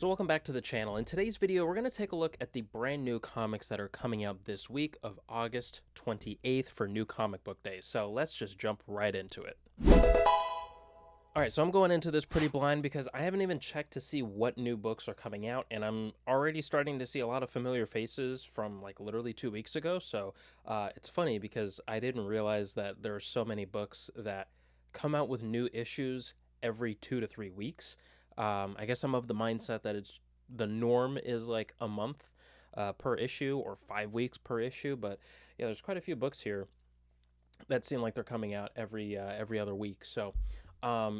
So welcome back to the channel. In today's video, we're going to take a look at the brand new comics that are coming out this week of August 28th for New Comic Book Day. So let's just jump right into it. All right, so I'm going into this pretty blind because I haven't even checked to see what new books are coming out, and I'm already starting to see a lot of familiar faces from like literally 2 weeks ago. So it's funny because I didn't realize that there are so many books that come out with new issues every 2 to 3 weeks. I guess I'm of the mindset that it's the norm is like a month per issue or 5 weeks per issue, but yeah, there's quite a few books here that seem like they're coming out every other week. So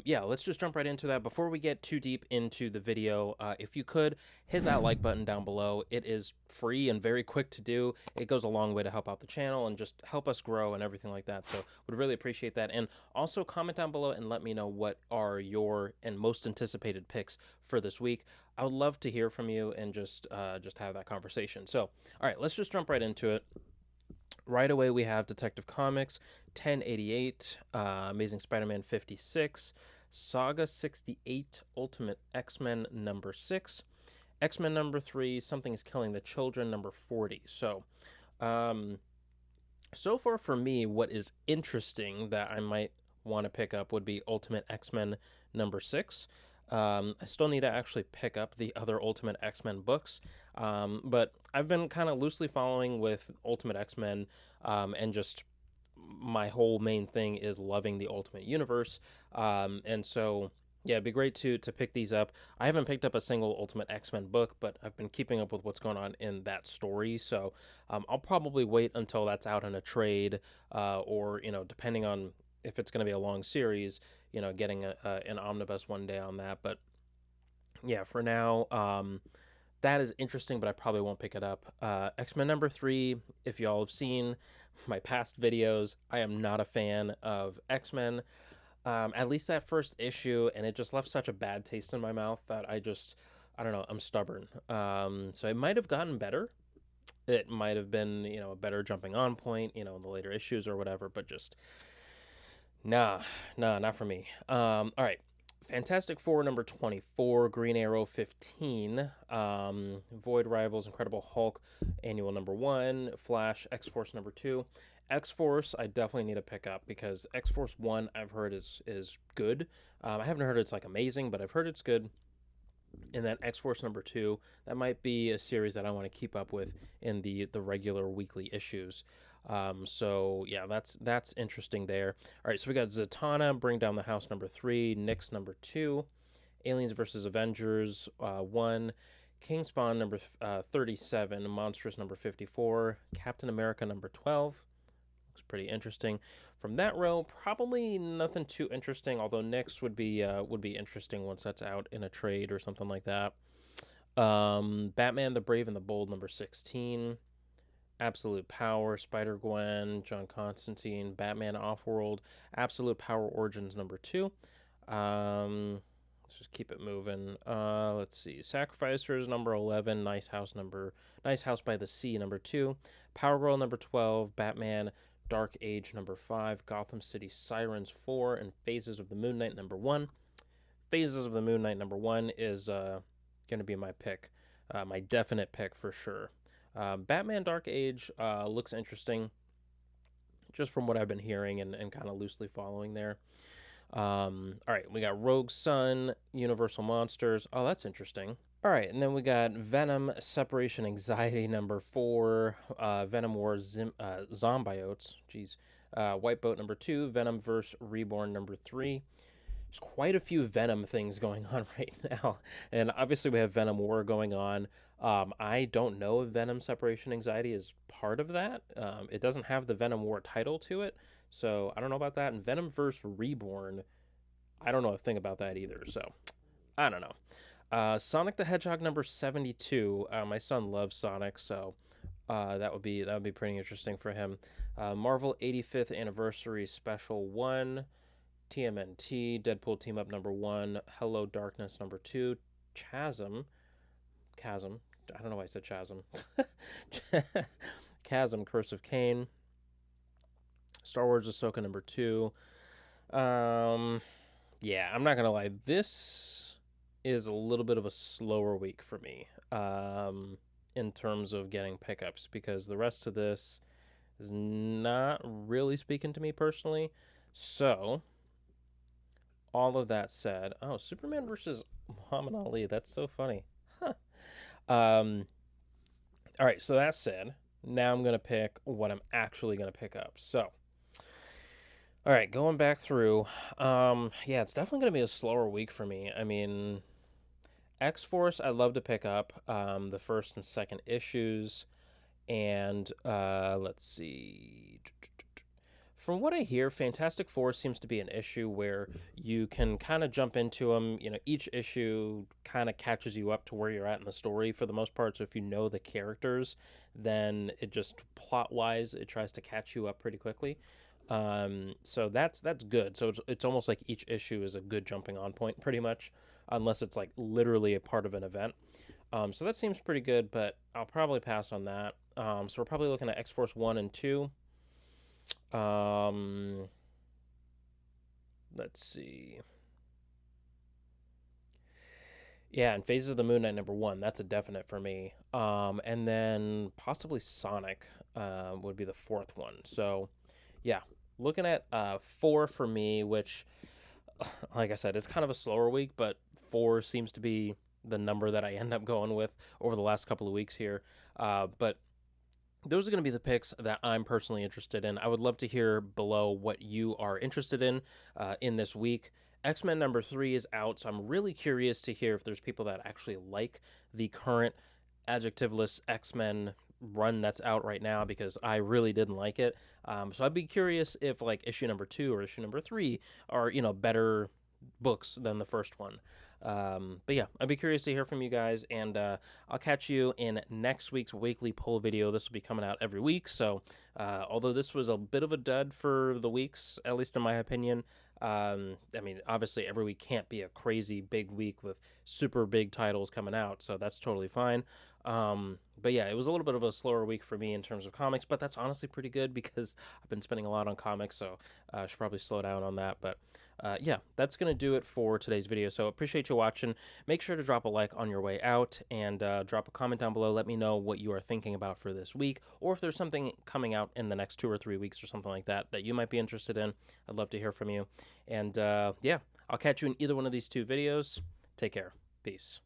yeah, let's just jump right into that. Before we get too deep into the video, if you could hit that like button down below. It is free and very quick to do. It goes a long way to help out the channel and just help us grow and everything like that. So would really appreciate that. And also comment down below and let me know what are your and most anticipated picks for this week. I would love to hear from you and just have that conversation. So, all right, let's just jump right into it. Right away, we have Detective Comics 1088, Amazing Spider-Man 56, Saga 68, Ultimate X-Men number 6, X-Men number 3, Something is Killing the Children number 40. So, so far for me, what is interesting that I might want to pick up would be Ultimate X-Men number 6. I still need to actually pick up the other Ultimate X-Men books, but I've been kind of loosely following with Ultimate X-Men, and just my whole main thing is loving the Ultimate Universe, and so yeah, it'd be great to pick these up. I haven't picked up a single Ultimate X-Men book, but I've been keeping up with what's going on in that story, so I'll probably wait until that's out in a trade, or depending on if it's going to be a long series, getting an omnibus one day on that. But yeah, for now, that is interesting, but I probably won't pick it up. X-Men number 3, if y'all have seen my past videos, I am not a fan of X-Men, at least that first issue, and it just left such a bad taste in my mouth that I don't know, I'm stubborn. So it might have gotten better. It might have been, a better jumping on point, in the later issues or whatever, but just nah, not for me. All right. Fantastic Four number 24, Green Arrow 15, Void Rivals, Incredible Hulk annual number 1, Flash, X-Force number 2. X-Force I definitely need to pick up because X-Force 1 I've heard is good. I haven't heard it's like amazing, but I've heard it's good. And then X-Force number 2, that might be a series that I want to keep up with in the regular weekly issues. So yeah, that's interesting there. All right, so we got Zatanna, Bring Down the House number 3, Nyx number 2, Aliens vs. Avengers 1, King Spawn number 37, Monstrous number 54, Captain America number 12. Looks pretty interesting. From that row, probably nothing too interesting, although Nyx would be interesting once that's out in a trade or something like that. Batman the Brave and the Bold number 16, Absolute Power, Spider-Gwen, John Constantine, Batman Offworld, Absolute Power Origins number 2. Let's just keep it moving. Let's see. Sacrificers number 11, Nice House by the Sea number 2, Power Girl number 12, Batman Dark Age number 5, Gotham City Sirens 4, and Phases of the Moon Knight number 1. Phases of the Moon Knight number 1 is going to be my pick, my definite pick for sure. Batman Dark Age looks interesting, just from what I've been hearing and kind of loosely following there. All right, we got Rogue Sun, Universal Monsters. Oh, that's interesting. All right, and then we got Venom Separation Anxiety number 4, Venom War Zombiotes, jeez, White Boat number 2, Venom Verse Reborn number 3. There's quite a few Venom things going on right now, and obviously we have Venom War going on. I don't know if Venom Separation Anxiety is part of that. It doesn't have the Venom War title to it, so I don't know about that. And Venom Verse Reborn, I don't know a thing about that either, so I don't know. Sonic the Hedgehog number 72. My son loves Sonic, so that would be pretty interesting for him. Marvel 85th Anniversary Special 1, TMNT, Deadpool Team Up number 1, Hello Darkness number 2, Chasm. I don't know why I said Chasm. Chasm, Curse of Cain. Star Wars Ahsoka number 2. Yeah, I'm not gonna lie. This is a little bit of a slower week for me in terms of getting pickups because the rest of this is not really speaking to me personally. So, all of that said, oh, Superman versus Muhammad Ali. That's so funny. Huh. Um, all right, so that said, now I'm going to pick what I'm actually going to pick up. So, all right, going back through, yeah, it's definitely going to be a slower week for me. I mean, X Force, I'd love to pick up the first and second issues. And let's see. From what I hear, Fantastic Four seems to be an issue where you can kind of jump into them. You know, each issue kind of catches you up to where you're at in the story for the most part. So if you know the characters, then it just plot wise, it tries to catch you up pretty quickly. So that's good. So it's almost like each issue is a good jumping on point, pretty much, unless it's like literally a part of an event. So that seems pretty good, but I'll probably pass on that. So we're probably looking at X Force 1 and 2. Um, let's see. Yeah, and Phases of the Moon Knight #1. That's a definite for me. And then possibly Sonic would be the fourth one. So yeah, looking at 4 for me, which, like I said, it's kind of a slower week, but 4 seems to be the number that I end up going with over the last couple of weeks here. But those are going to be the picks that I'm personally interested in. I would love to hear below what you are interested in this week. X-Men #3 is out, so I'm really curious to hear if there's people that actually like the current adjectiveless X-Men run that's out right now because I really didn't like it. So I'd be curious if like issue #2 or issue #3 are better books than the first one. But yeah, I'd be curious to hear from you guys, and I'll catch you in next week's weekly poll video. This will be coming out every week, so although this was a bit of a dud for the weeks, at least in my opinion, I mean, obviously every week can't be a crazy big week with super big titles coming out, so that's totally fine. But yeah, it was a little bit of a slower week for me in terms of comics, but that's honestly pretty good because I've been spending a lot on comics, so I should probably slow down on that. But yeah, that's going to do it for today's video. So appreciate you watching. Make sure to drop a like on your way out and drop a comment down below. Let me know what you are thinking about for this week, or if there's something coming out in the next 2 or 3 weeks or something like that that you might be interested in. I'd love to hear from you. And yeah, I'll catch you in either one of these 2 videos. Take care. Peace.